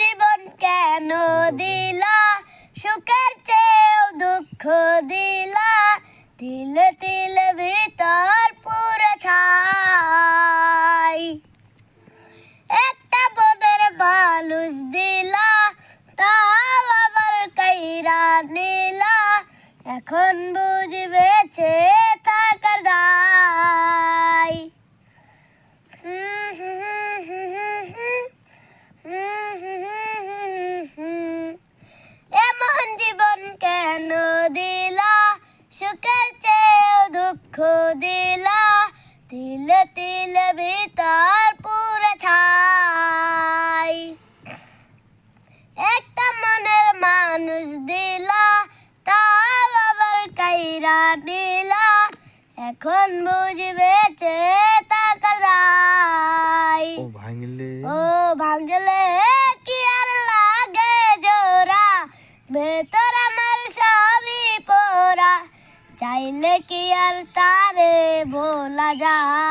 জীবন কেন দিলা, সুখের চেয়েও দুঃখ দিলা, তিলে তিলে ভিতর পুরে ছাই। একটা বনের মানুষ দিলা, তাও আবার কাইরা নিলা, এখন বুঝি বেঁচে থাকার দায়। এমন জীবন কেন দিলা, সুখের চেয়েও দুঃখ দিলা, তিলে তিলে ভিতর পুরে ছাই। একটা মনের মানুষ দিলা, তাও আবার কাইরা নিলা, এখন বুঝি বেঁচে থাকার দায়। ও ভাঙলে কি আর লাগে জোড়া, ভেতর আমার সবই পোড়া, চাইলে কি আর তারে ভোলা যায়।